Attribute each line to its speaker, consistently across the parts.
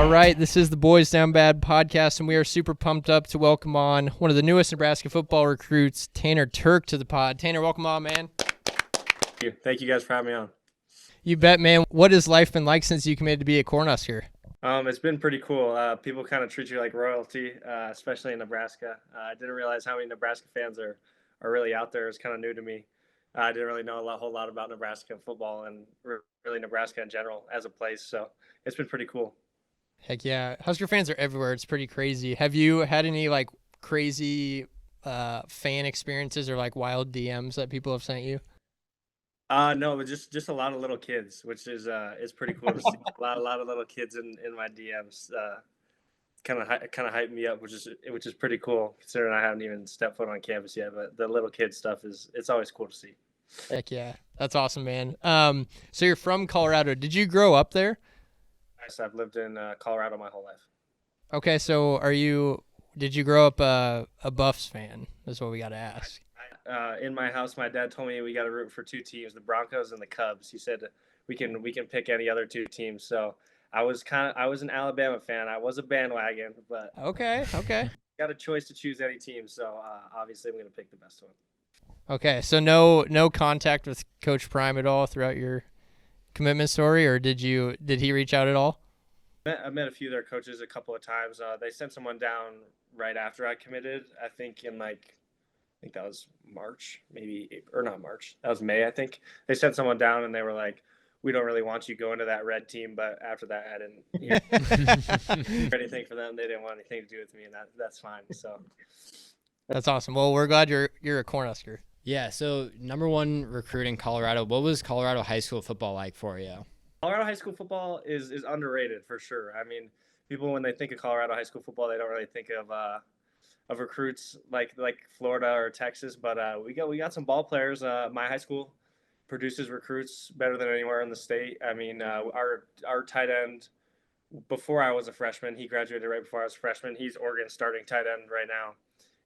Speaker 1: All right, this is the Boys Down Bad podcast, and we are super pumped up to welcome on one of the newest Nebraska football recruits, Tanner Turk, to the pod. Tanner, welcome on, man.
Speaker 2: Thank you. Thank you guys for having me on.
Speaker 1: You bet, man. What has life been like since you committed to be a Cornhusker?
Speaker 2: It's been pretty cool. People kind of treat you like royalty, especially in Nebraska. I didn't realize how many Nebraska fans are really out there. It's kind of new to me. I didn't really know a whole lot about Nebraska football and really Nebraska in general as a place. So it's been pretty cool.
Speaker 1: Heck yeah. Husker fans are everywhere. It's pretty crazy. Have you had any crazy fan experiences or wild DMs that people have sent you?
Speaker 2: No, but just a lot of little kids, which is pretty cool to see. A lot of little kids in my DMs. Kind of hyped me up, which is pretty cool considering I haven't even stepped foot on campus yet. But the little kid stuff it's always cool to see.
Speaker 1: Heck yeah, that's awesome, man. So you're from Colorado. Did you grow up there?
Speaker 2: Yes, I've lived in Colorado my whole life.
Speaker 1: Okay, so did you grow up a Buffs fan? That's what we got to ask.
Speaker 2: In my house, my dad told me we got to root for two teams, the Broncos and the Cubs. He said we can pick any other two teams. So I was an Alabama fan. I was a bandwagon, but
Speaker 1: okay.
Speaker 2: Got a choice to choose any team. So obviously I'm going to pick the best one.
Speaker 1: Okay, so no contact with Coach Prime at all throughout your commitment story, or did he reach out at all?
Speaker 2: I met a few of their coaches a couple of times. They sent someone down right after I committed. I think I think that was March, maybe, or not March. That was May, I think. They sent someone down and they were like, we don't really want you going to that red team. But after that, I didn't hear anything for them. They didn't want anything to do with me, and that's fine. So
Speaker 1: that's awesome. Well, we're glad you're a Cornhusker.
Speaker 3: Yeah, so number one recruit in Colorado. What was Colorado high school football like for you?
Speaker 2: Colorado high school football is underrated for sure. I mean, people, when they think of Colorado high school football, they don't really think of recruits like Florida or Texas, but we got some ball players. My high school produces recruits better than anywhere in the state. I mean, our tight end, before I was a freshman, he graduated right before I was a freshman. He's Oregon's starting tight end right now.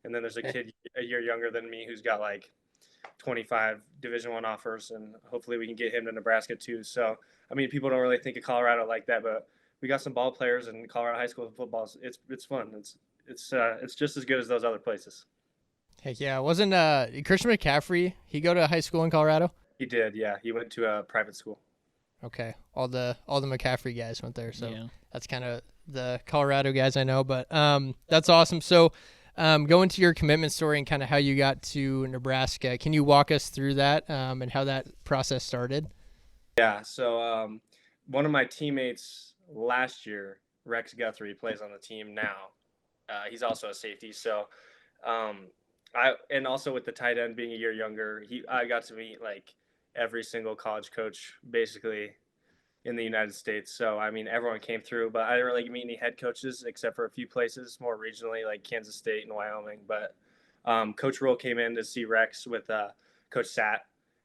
Speaker 2: And then there's a kid a year younger than me who's got 25 Division I offers, and hopefully we can get him to Nebraska too. So, I mean, people don't really think of Colorado like that, but we got some ball players, and Colorado high school football. It's fun. It's just as good as those other places.
Speaker 1: Heck yeah. Wasn't Christian McCaffrey, he go to high school in Colorado?
Speaker 2: He did, yeah. He went to a private school.
Speaker 1: Okay. All the McCaffrey guys went there, so yeah. That's kind of the Colorado guys I know, but that's awesome. So go into your commitment story and kind of how you got to Nebraska. Can you walk us through that and how that process started?
Speaker 2: Yeah, so one of my teammates last year, Rex Guthrie, plays on the team now. He's also a safety. So and also with the tight end being a year younger, I got to meet every single college coach basically in the United States. So, I mean, everyone came through, but I didn't really meet any head coaches except for a few places more regionally, like Kansas State and Wyoming. But Coach Roule came in to see Rex with Coach Sat.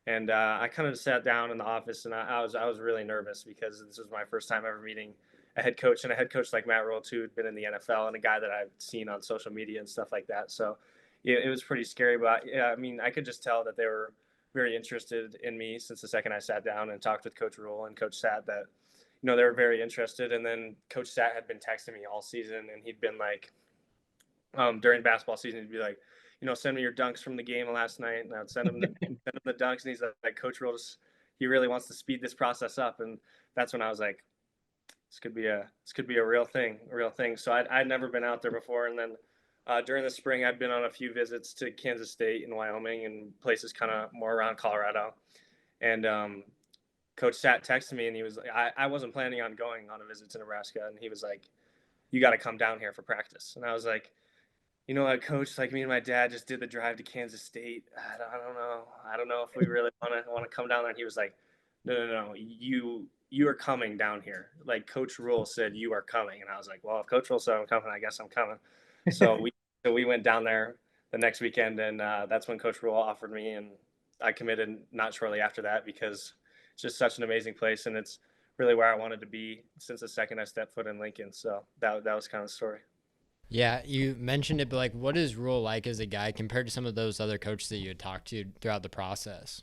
Speaker 2: And I kind of sat down in the office, and I was really nervous because this was my first time ever meeting a head coach, and a head coach like Matt Roule too, had been in the NFL, and a guy that I've seen on social media and stuff like that. So it was pretty scary, but yeah, I mean, I could just tell that they were very interested in me since the second I sat down and talked with Coach Roule and Coach Sat, that they were very interested. And then Coach Sat had been texting me all season, and he'd been during basketball season, he'd be like, send me your dunks from the game last night, and I'd send him the dunks, and he's like, Coach Roule, he really wants to speed this process up. And that's when I was like, this could be a real thing. So I'd never been out there before. And then during the spring, I'd been on a few visits to Kansas State and Wyoming and places kind of more around Colorado. And Coach Sat texted me, and he was like, I wasn't planning on going on a visit to Nebraska. And he was like, you got to come down here for practice. And I was like, you know what, Coach, me and my dad just did the drive to Kansas State. I don't know if we really want to come down there. And he was like, no, you are coming down here. Coach Roule said you are coming. And I was like, well, if Coach Roule said I'm coming, I guess I'm coming. So we went down there the next weekend, and that's when Coach Roule offered me, and I committed not shortly after that because it's just such an amazing place, and it's really where I wanted to be since the second I stepped foot in Lincoln. So that was kind of the story.
Speaker 3: Yeah, you mentioned it, but what is Roule like as a guy compared to some of those other coaches that you had talked to throughout the process?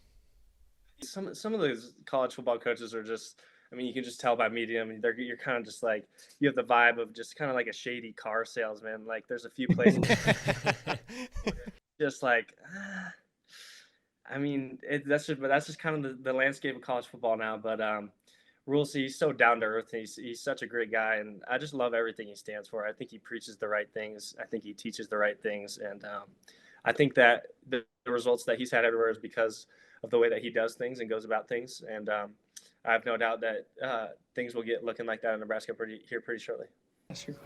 Speaker 2: Some of those college football coaches are just, I mean, you can just tell by meeting them. You're kind of just like, you have the vibe of just kind of like a shady car salesman. Like there's a few places just like, I mean, that's just kind of the landscape of college football now. But Rules, he's so down to earth. He's such a great guy, and I just love everything he stands for. I think he preaches the right things. I think he teaches the right things, and I think that the results that he's had everywhere is because of the way that he does things and goes about things. And I have no doubt that things will get looking like that in Nebraska pretty shortly.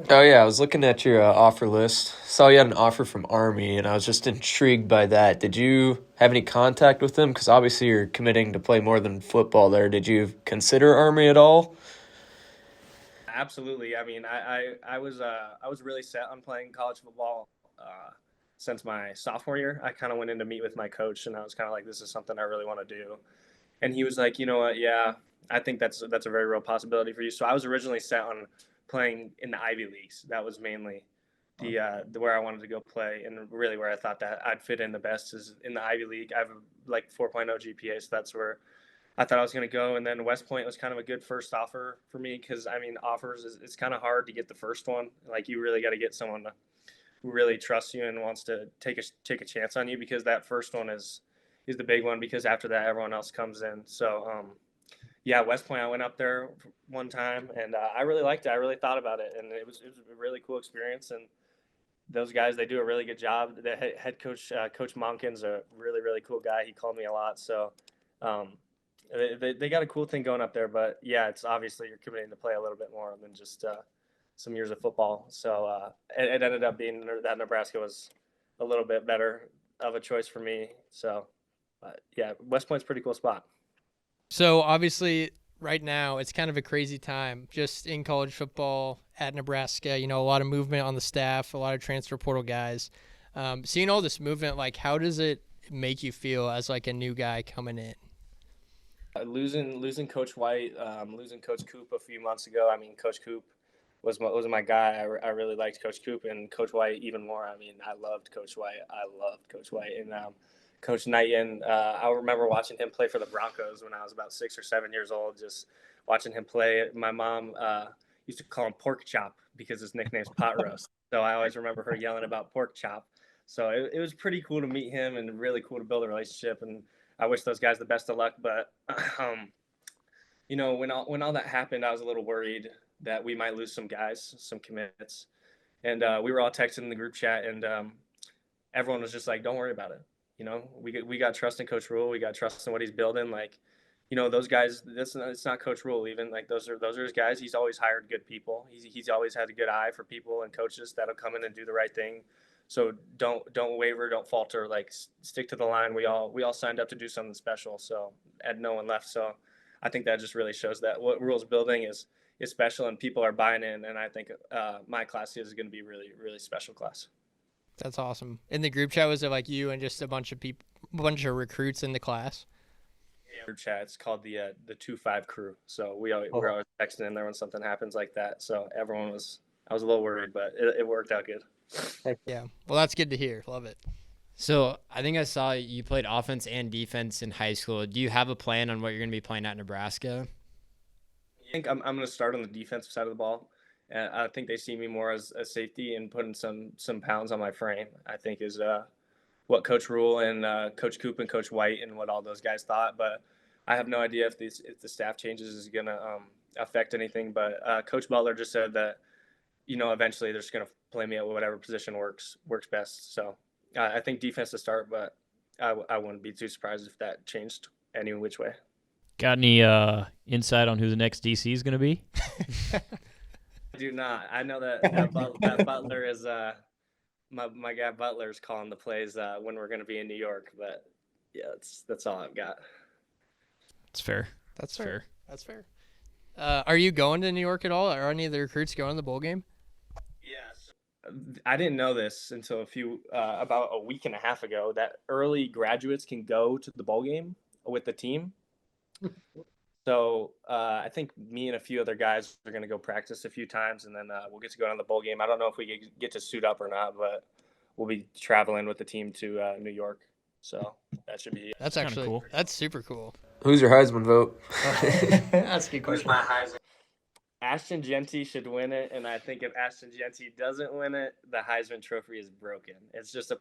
Speaker 4: Oh, yeah, I was looking at your offer list. Saw you had an offer from Army, and I was just intrigued by that. Did you have any contact with them? Because obviously you're committing to play more than football there. Did you consider Army at all?
Speaker 2: Absolutely. I mean, I was really set on playing college football since my sophomore year. I kind of went in to meet with my coach, and I was kind of like, this is something I really want to do. And he was like, you know what? Yeah, I think that's a very real possibility for you. So I was originally set on playing in the Ivy Leagues. That was mainly the where I wanted to go play, and really where I thought that I'd fit in the best is in the Ivy League. I have like 4.0 GPA, so that's where I thought I was going to go. And then West Point was kind of a good first offer for me because, I mean, offers it's kind of hard to get the first one. Like you really got to get someone who really trusts you and wants to take a chance on you, because that first one is the big one, because after that everyone else comes in. So yeah, West Point, I went up there one time, and I really liked it. I really thought about it, and it was a really cool experience. And those guys, they do a really good job. The head coach, Coach Monken's a really, really cool guy. He called me a lot. So they got a cool thing going up there. But, yeah, it's obviously you're committing to play a little bit more than just some years of football. So it ended up being that Nebraska was a little bit better of a choice for me. So, yeah, West Point's a pretty cool spot.
Speaker 1: So obviously right now it's kind of a crazy time just in college football at Nebraska. You know, a lot of movement on the staff, a lot of transfer portal guys. Seeing all this movement, like how does it make you feel as like a new guy coming in?
Speaker 2: Losing Coach White, losing Coach Coop a few months ago. I mean, Coach Coop was my guy. I really liked Coach Coop, and Coach White even more. I mean, I loved Coach White. And Coach Knighton, I remember watching him play for the Broncos when I was about 6 or 7 years old, just watching him play. My mom used to call him Pork Chop because his nickname's Pot Roast. So I always remember her yelling about Pork Chop. So it was pretty cool to meet him and really cool to build a relationship. And I wish those guys the best of luck. But, you know, when all that happened, I was a little worried that we might lose some guys, some commits. And we were all texting in the group chat, and everyone was just like, don't worry about it. You know, we got trust in Coach Rule. We got trust in what he's building. Like, you know, those guys. It's not Coach Rule even. Like those are his guys. He's always hired good people. He's always had a good eye for people and coaches that'll come in and do the right thing. So don't waver, don't falter. Like stick to the line. We all signed up to do something special. So and no one left. So I think that just really shows that what Rule's building is special, and people are buying in. And I think my class is going to be really, really special class.
Speaker 1: That's awesome. In the group chat, was it like you and just a bunch of people, a bunch of recruits in the class?
Speaker 2: Yeah, group chat. It's called the 2-5 crew. So we're always texting in there when something happens like that. So I was a little worried, but it worked out good.
Speaker 1: Yeah. Well, that's good to hear. Love it.
Speaker 3: So I think I saw you played offense and defense in high school. Do you have a plan on what you're going to be playing at Nebraska?
Speaker 2: I think I'm going to start on the defensive side of the ball. And I think they see me more as a safety and putting some pounds on my frame, I think is what Coach Rule and Coach Coop and Coach White and what all those guys thought. But I have no idea if the staff changes is going to affect anything. But Coach Butler just said that, you know, eventually they're just going to play me at whatever position works best. So I think defense to start, but I wouldn't be too surprised if that changed any which way.
Speaker 5: Got any insight on who the next DC is going to be?
Speaker 2: I do not. I know that Butler is my guy Butler is calling the plays when we're going to be in New York. But yeah, that's all I've got.
Speaker 5: That's fair.
Speaker 1: That's fair. Are you going to New York at all? Are any of the recruits going to the bowl game?
Speaker 2: Yes. I didn't know this until about a week and a half ago that early graduates can go to the bowl game with the team. So I think me and a few other guys are going to go practice a few times, and then we'll get to go down to the bowl game. I don't know if we get to suit up or not, but we'll be traveling with the team to New York. So that should be.
Speaker 1: That's actually
Speaker 5: cool.
Speaker 1: That's super cool.
Speaker 4: Who's your Heisman vote?
Speaker 1: That's a good question.
Speaker 2: My Heisman. Ashton Genty should win it, and I think if Ashton Genty doesn't win it, the Heisman Trophy is broken. It's just a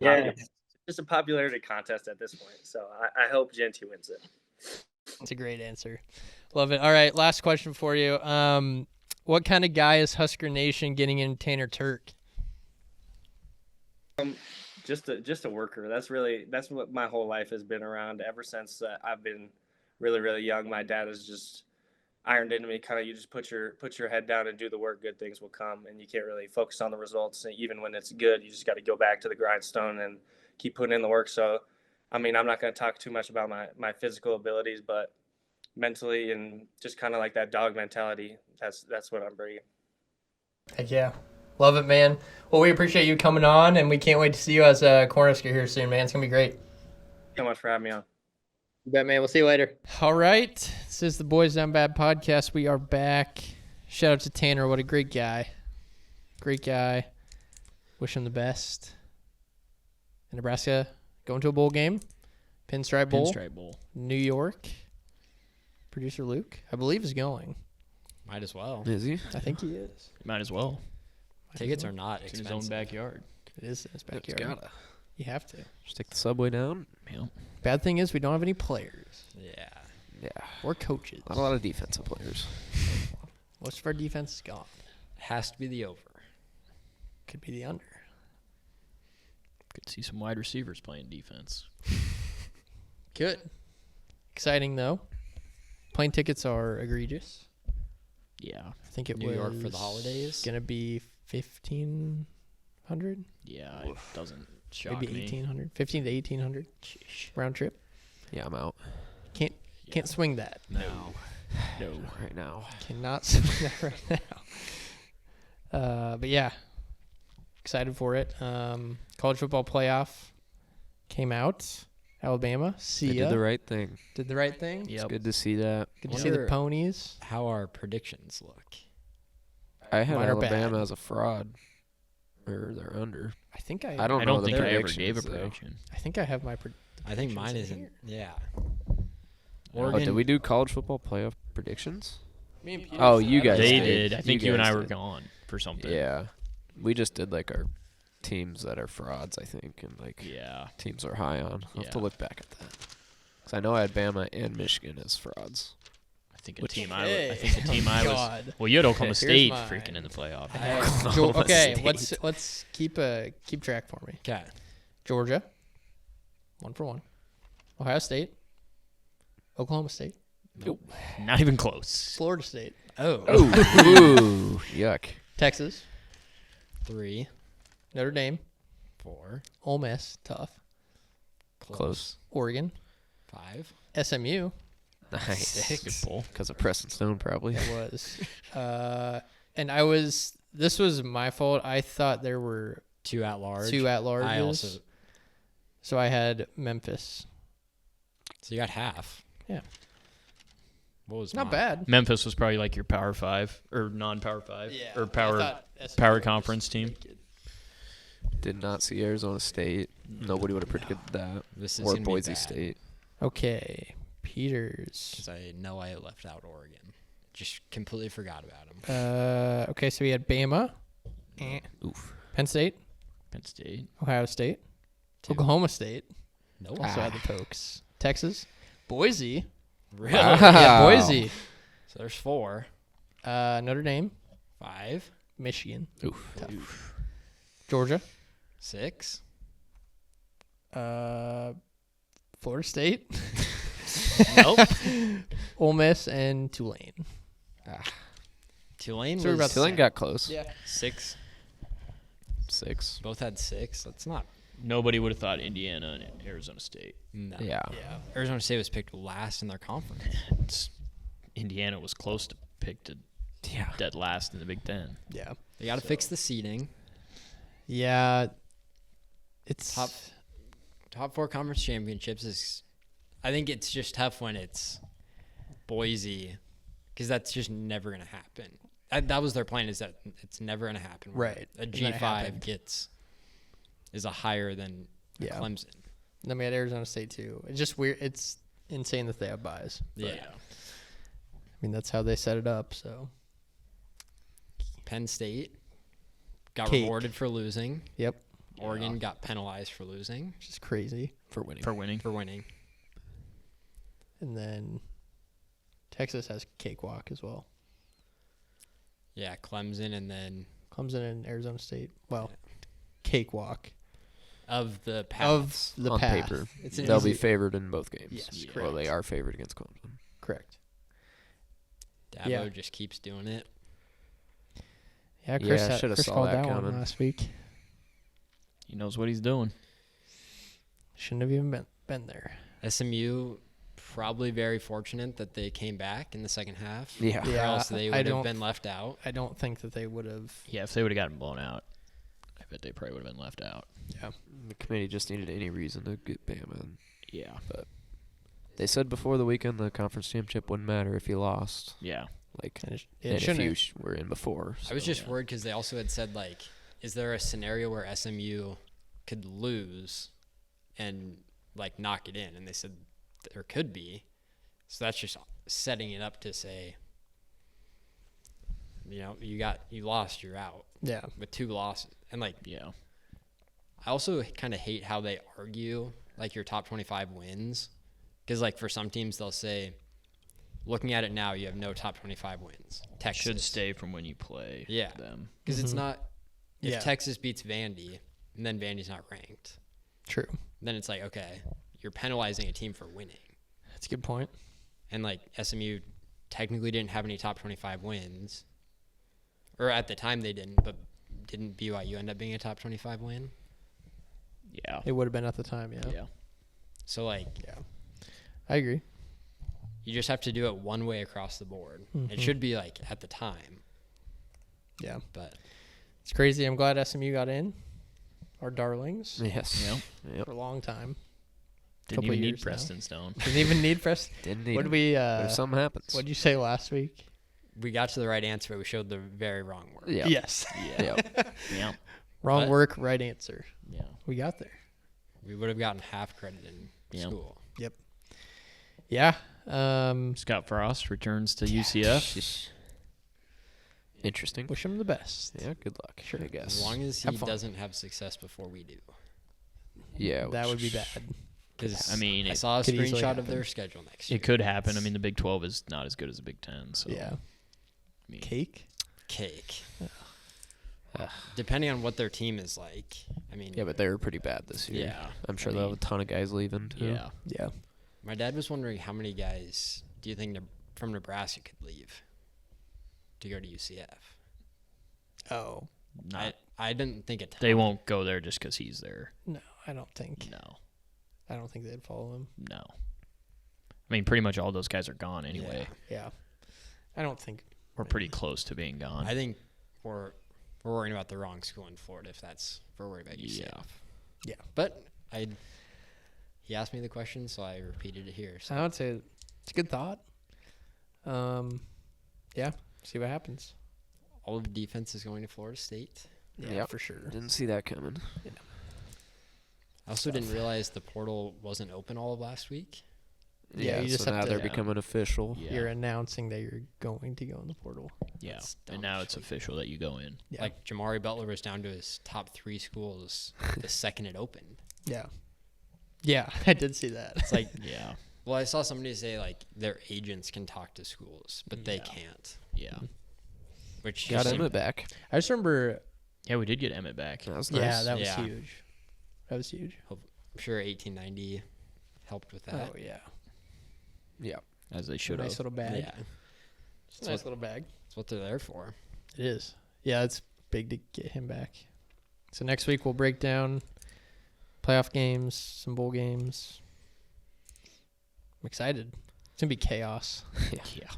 Speaker 2: popularity contest at this point. So I hope Genty wins it.
Speaker 1: That's a great answer. Love it. All right, last question for you. What kind of guy is Husker Nation getting in Tanner Turk?
Speaker 2: Just a worker. That's what my whole life has been around ever since I've been really, really young. My dad has just ironed into me kind of, you just put your head down and do the work, good things will come, and you can't really focus on the results. And even when it's good, you just got to go back to the grindstone and keep putting in the work. So, I mean, I'm not going to talk too much about my physical abilities, but mentally and just kind of like that dog mentality, that's what I'm bringing.
Speaker 1: Heck yeah. Love it, man. Well, we appreciate you coming on, and we can't wait to see you as a Cornhusker here soon, man. It's going to be great.
Speaker 2: Thank you so much for having me on.
Speaker 1: You bet, man. We'll see you later. All right. This is the Boys Down Bad podcast. We are back. Shout out to Tanner. What a great guy. Great guy. Wish him the best. In Nebraska, going to a bowl game. Pinstripe Bowl. New York. Producer Luke, I believe, is going.
Speaker 3: Might as well.
Speaker 4: Is he?
Speaker 1: I think he is.
Speaker 5: Might as well.
Speaker 3: Tickets are not
Speaker 5: It's in
Speaker 3: expensive.
Speaker 5: his own backyard.
Speaker 1: It is in his backyard.
Speaker 4: Gotta.
Speaker 1: You have to.
Speaker 4: Just take the subway down.
Speaker 5: Yeah.
Speaker 1: Bad thing is we don't have any players
Speaker 3: Yeah.
Speaker 4: Yeah.
Speaker 1: or coaches.
Speaker 4: Not a lot of defensive players.
Speaker 1: Most of our defense is gone.
Speaker 3: Has to be the over.
Speaker 1: Could be the under.
Speaker 5: Could see some wide receivers playing defense.
Speaker 1: Good. Exciting, though. Plane tickets are egregious.
Speaker 5: Yeah.
Speaker 1: I think it
Speaker 3: New
Speaker 1: was
Speaker 3: York for the holidays.
Speaker 1: going to be 1,500,
Speaker 5: Yeah, it doesn't shock
Speaker 1: maybe
Speaker 5: me.
Speaker 1: 1,800, 15 to 1,800 round trip.
Speaker 4: Yeah, I'm out.
Speaker 1: Can't swing that.
Speaker 5: No.
Speaker 4: Right now.
Speaker 1: Cannot swing that right now. But yeah, excited for it. College football playoff came out. Alabama, see
Speaker 4: They
Speaker 1: ya.
Speaker 4: did the right thing.
Speaker 1: Did the right thing.
Speaker 5: Yep.
Speaker 4: It's good to see that.
Speaker 1: Good to see the
Speaker 3: Wonder-
Speaker 1: ponies.
Speaker 3: How our predictions look.
Speaker 4: I had
Speaker 1: Mine are
Speaker 4: Alabama
Speaker 1: bad.
Speaker 4: as a fraud. Or they're under.
Speaker 1: I think I.
Speaker 4: I don't
Speaker 5: I
Speaker 4: know
Speaker 5: don't
Speaker 4: the
Speaker 5: think I ever
Speaker 4: predictions,
Speaker 5: gave a
Speaker 4: though.
Speaker 5: prediction.
Speaker 1: I think I have my.
Speaker 3: I think mine
Speaker 1: Predictions in
Speaker 3: isn't.
Speaker 1: here.
Speaker 3: Yeah.
Speaker 4: Oh,
Speaker 3: Oregon.
Speaker 4: did we do college football playoff predictions?
Speaker 1: Me and Peter
Speaker 4: Oh,
Speaker 1: said
Speaker 4: you
Speaker 1: that.
Speaker 4: guys
Speaker 5: They
Speaker 4: did.
Speaker 5: did. I think you and
Speaker 4: guys
Speaker 5: I were
Speaker 4: did.
Speaker 5: gone for something.
Speaker 4: Yeah. We just did like our teams that are frauds, I think, and like
Speaker 5: Yeah.
Speaker 4: teams are high on. I'll have to
Speaker 5: Yeah.
Speaker 4: look back at that. Because I know I had Bama and Michigan as frauds.
Speaker 5: I think a
Speaker 4: Which-
Speaker 5: team
Speaker 1: Hey.
Speaker 5: I think the team I was.
Speaker 1: God.
Speaker 5: Well, you had Oklahoma
Speaker 1: Here's
Speaker 5: State
Speaker 1: mine.
Speaker 5: freaking in the playoff.
Speaker 4: Oklahoma
Speaker 1: Okay,
Speaker 4: State.
Speaker 1: let's keep track for me.
Speaker 3: Okay.
Speaker 1: Georgia, 1-for-1. Ohio State, Oklahoma State,
Speaker 5: Not even close.
Speaker 1: Florida State,
Speaker 3: Oh.
Speaker 4: Ooh, yuck.
Speaker 1: Texas,
Speaker 3: 3,
Speaker 1: Notre Dame,
Speaker 3: 4.
Speaker 1: Ole Miss, tough,
Speaker 4: Close.
Speaker 1: Oregon,
Speaker 3: 5.
Speaker 1: SMU.
Speaker 4: Nice.
Speaker 5: Good pull.
Speaker 4: Because of Preston Stone, probably.
Speaker 1: It was, and this was my fault. I thought there were
Speaker 3: 2 at large.
Speaker 1: 2 at-larges.
Speaker 3: I also.
Speaker 1: So I had Memphis.
Speaker 3: So you got half.
Speaker 1: Yeah.
Speaker 3: What was
Speaker 1: Not
Speaker 3: mine?
Speaker 1: bad.
Speaker 5: Memphis was probably like your Power 5 or non-Power 5 or
Speaker 1: I
Speaker 5: Power
Speaker 1: thought SMU
Speaker 5: Power
Speaker 1: was
Speaker 5: Conference team.
Speaker 1: pretty good.
Speaker 4: Did not see Arizona State. Nobody would have predicted that.
Speaker 3: This is
Speaker 4: Or
Speaker 3: gonna
Speaker 4: Boise
Speaker 3: be bad,
Speaker 4: State.
Speaker 1: Okay, Peters.
Speaker 3: Because I know I left out Oregon. Just completely forgot about them.
Speaker 1: Okay, so we had Bama,
Speaker 4: Oof.
Speaker 1: Penn State,
Speaker 5: Penn State.
Speaker 1: Ohio State,
Speaker 3: 2.
Speaker 1: Oklahoma State.
Speaker 3: No.
Speaker 1: Also had the Pokes. Texas, Boise.
Speaker 3: Really?
Speaker 4: Wow.
Speaker 1: Yeah, Boise.
Speaker 3: So there's 4.
Speaker 1: Notre Dame,
Speaker 3: 5.
Speaker 1: Michigan,
Speaker 4: Oof.
Speaker 1: Georgia,
Speaker 3: 6.
Speaker 1: Florida State,
Speaker 5: Nope.
Speaker 1: Ole Miss, and Tulane.
Speaker 3: Tulane
Speaker 1: So we're
Speaker 3: was
Speaker 1: about to
Speaker 4: Tulane got close.
Speaker 1: Yeah.
Speaker 3: 6.
Speaker 4: 6.
Speaker 3: Both had 6. That's not.
Speaker 5: Nobody would have thought Indiana and Arizona State.
Speaker 3: No.
Speaker 4: Yeah.
Speaker 3: Arizona State was picked last in their conference.
Speaker 5: Indiana was close to pick to
Speaker 4: Yeah.
Speaker 5: dead last in the Big Ten.
Speaker 1: Yeah.
Speaker 3: They got to fix the seeding.
Speaker 1: Yeah. It's
Speaker 3: Top 4 conference championships is. I think it's just tough when it's Boise, because that's just never going to happen. That was their plan, is that it's never going to happen. where
Speaker 1: Right.
Speaker 3: A
Speaker 1: And then it
Speaker 3: G5
Speaker 1: happened.
Speaker 3: is a higher than
Speaker 1: Yeah.
Speaker 3: Clemson.
Speaker 1: Then we had Arizona State too. It's just weird. It's insane that they have buys. But,
Speaker 3: Yeah.
Speaker 1: I mean, that's how they set it up. So
Speaker 3: Penn State got
Speaker 1: Cake.
Speaker 3: rewarded for losing.
Speaker 1: Yep,
Speaker 3: Oregon got penalized for losing.
Speaker 1: which is crazy.
Speaker 4: For winning.
Speaker 5: For winning.
Speaker 3: For winning.
Speaker 1: And then Texas has cakewalk as well.
Speaker 3: Yeah, Clemson, and then
Speaker 1: Clemson and Arizona State. Well, cakewalk
Speaker 3: of the
Speaker 1: of
Speaker 3: paths.
Speaker 1: the
Speaker 4: On
Speaker 1: path.
Speaker 4: paper.
Speaker 1: It's an
Speaker 4: They'll
Speaker 1: easy-
Speaker 4: be favored in both games.
Speaker 1: Yes,
Speaker 4: Well,
Speaker 1: correct.
Speaker 4: they are favored against Clemson.
Speaker 1: Correct.
Speaker 3: Dabo
Speaker 1: Yeah.
Speaker 3: just keeps doing it.
Speaker 1: Yeah, Chris,
Speaker 4: Yeah, shoulda
Speaker 1: Chris
Speaker 4: saw
Speaker 1: called
Speaker 4: that
Speaker 1: that one
Speaker 4: coming.
Speaker 1: last week.
Speaker 5: He knows what he's doing.
Speaker 1: Shouldn't have even been there.
Speaker 3: SMU probably very fortunate that they came back in the second half.
Speaker 4: Yeah.
Speaker 3: Or
Speaker 1: Yeah,
Speaker 3: else they
Speaker 1: I
Speaker 3: would have
Speaker 1: don't-
Speaker 3: been left out.
Speaker 1: I don't think that they would have.
Speaker 5: Yeah, if they would have gotten blown out, I bet they probably would have been left out.
Speaker 1: Yeah.
Speaker 4: The committee just needed any reason to get Bama in.
Speaker 5: Yeah.
Speaker 4: They said before the weekend the conference championship wouldn't matter if you lost.
Speaker 5: Yeah.
Speaker 4: Like,
Speaker 1: And it
Speaker 4: and if
Speaker 1: shouldn't.
Speaker 4: you were in before.
Speaker 3: I was
Speaker 4: so.
Speaker 3: just worried because they also had said, like, is there a scenario where SMU could lose and, like, knock it in? And they said there could be. So that's just setting it up to say, you know, you lost, you're out
Speaker 1: Yeah.
Speaker 3: with 2 losses. And, like,
Speaker 5: Yeah.
Speaker 3: I also kind of hate how they argue, like, your top 25 wins. Because, like, for some teams, they'll say, looking at it now, you have no top 25 wins. Texas
Speaker 5: Should stay from when you play
Speaker 3: Yeah.
Speaker 5: them.
Speaker 3: Because it's
Speaker 1: Mhm.
Speaker 3: not, if
Speaker 1: Yeah.
Speaker 3: Texas beats Vandy, and then Vandy's not ranked,
Speaker 1: True.
Speaker 3: then it's like, okay, you're penalizing a team for winning.
Speaker 1: That's a good point.
Speaker 3: And, like, SMU technically didn't have any top 25 wins. Or at the time they didn't, but didn't BYU end up being a top 25 win?
Speaker 5: Yeah.
Speaker 1: It would have been at the time. Yeah.
Speaker 5: Yeah.
Speaker 3: So, like,
Speaker 1: Yeah. I agree.
Speaker 3: you just have to do it one way across the board.
Speaker 1: Mhm.
Speaker 3: It should be, like, at the time.
Speaker 1: Yeah.
Speaker 3: But
Speaker 1: It's crazy. I'm glad SMU got in. Our darlings
Speaker 4: Yes.
Speaker 5: Yeah.
Speaker 4: Yep.
Speaker 1: for a long time.
Speaker 5: Didn't
Speaker 1: Couple
Speaker 5: even need
Speaker 1: years now.
Speaker 5: Preston Stone.
Speaker 1: Didn't even need Preston.
Speaker 4: Didn't need
Speaker 1: What
Speaker 4: it.
Speaker 1: did we?
Speaker 4: But if something happens.
Speaker 1: What did you say last week?
Speaker 3: we got to the right answer, but we showed the very wrong word.
Speaker 4: Yeah.
Speaker 1: Yes.
Speaker 5: Yeah.
Speaker 4: Yep.
Speaker 5: Yeah.
Speaker 1: Wrong
Speaker 3: But-
Speaker 1: work, right answer.
Speaker 5: Yeah.
Speaker 1: We got there.
Speaker 3: We would have gotten half credit in
Speaker 5: Yeah.
Speaker 3: school.
Speaker 1: Yeah.
Speaker 5: Scott Frost returns to UCF.
Speaker 4: Interesting.
Speaker 1: Wish him the best.
Speaker 4: Yeah, good luck.
Speaker 1: Sure.
Speaker 4: I guess.
Speaker 3: As long as he
Speaker 1: Have fun.
Speaker 3: doesn't have success before we do.
Speaker 4: Yeah.
Speaker 1: That would be
Speaker 4: which-
Speaker 1: bad.
Speaker 3: Because
Speaker 5: I mean,
Speaker 3: I
Speaker 5: it
Speaker 3: saw a
Speaker 1: could easily
Speaker 3: screenshot of
Speaker 1: happen.
Speaker 3: their schedule next year.
Speaker 5: It could happen. I mean, the Big 12 is not as good as the Big 10. So
Speaker 1: Yeah.
Speaker 5: I mean,
Speaker 1: Cake.
Speaker 3: Cake. Depending on what their team is like. I mean,
Speaker 4: Yeah, but they were pretty bad this year.
Speaker 3: yeah.
Speaker 4: I'm sure
Speaker 5: I
Speaker 4: they'll have
Speaker 5: mean,
Speaker 4: a ton of guys leaving too.
Speaker 5: yeah.
Speaker 1: Yeah.
Speaker 3: My dad was wondering how many guys do you think from Nebraska could leave to go to UCF?
Speaker 1: Oh
Speaker 5: Not,
Speaker 3: I didn't think a ton.
Speaker 5: they won't go there just because he's there.
Speaker 1: no, I don't think.
Speaker 5: No.
Speaker 1: I don't think they'd follow him.
Speaker 5: No. I mean, pretty much all those guys are gone anyway.
Speaker 1: Yeah. I don't think.
Speaker 5: We're pretty close to being gone.
Speaker 3: I think we're worrying about the wrong school in Florida if we're worried about UCF.
Speaker 5: Yeah.
Speaker 1: Yeah.
Speaker 3: But he asked me the question, so I repeated it here. So
Speaker 1: I would say it's a good thought. Yeah. See what happens.
Speaker 3: all of defense is going to Florida State.
Speaker 1: Yeah,
Speaker 4: Yep.
Speaker 1: for sure.
Speaker 4: Didn't see that coming.
Speaker 3: I also didn't realize the portal wasn't open all of last week.
Speaker 1: Yeah, you just
Speaker 4: so
Speaker 1: have
Speaker 4: now
Speaker 1: to-
Speaker 4: they're
Speaker 5: Yeah.
Speaker 4: becoming official.
Speaker 5: Yeah.
Speaker 1: You're announcing that you're going to go in the portal.
Speaker 5: Yeah.
Speaker 3: That's dumb.
Speaker 5: And now it's official that you go in.
Speaker 1: Yeah.
Speaker 3: Like Jamari Butler was down to his top 3 schools the second it opened.
Speaker 1: Yeah. Yeah, I did see that.
Speaker 3: It's like,
Speaker 5: Yeah.
Speaker 3: well, I saw somebody say like their agents can talk to schools, but they
Speaker 5: Yeah.
Speaker 3: can't.
Speaker 5: Yeah.
Speaker 3: Which
Speaker 4: Got
Speaker 3: just
Speaker 4: him back.
Speaker 1: I just remember.
Speaker 5: Yeah, we did get Emmett back.
Speaker 4: That was nice.
Speaker 1: Yeah, that was
Speaker 3: Yeah.
Speaker 1: huge. That was huge.
Speaker 3: I'm sure 1890 helped with that.
Speaker 1: Oh yeah.
Speaker 4: Yeah.
Speaker 5: As they should
Speaker 1: Nice
Speaker 5: have.
Speaker 1: little bag.
Speaker 3: Yeah,
Speaker 1: It's a nice little bag.
Speaker 3: that's what they're there for.
Speaker 1: It is. Yeah, it's big to get him back. So next week we'll break down playoff games, some bowl games. I'm excited. It's gonna be chaos.
Speaker 5: Yeah.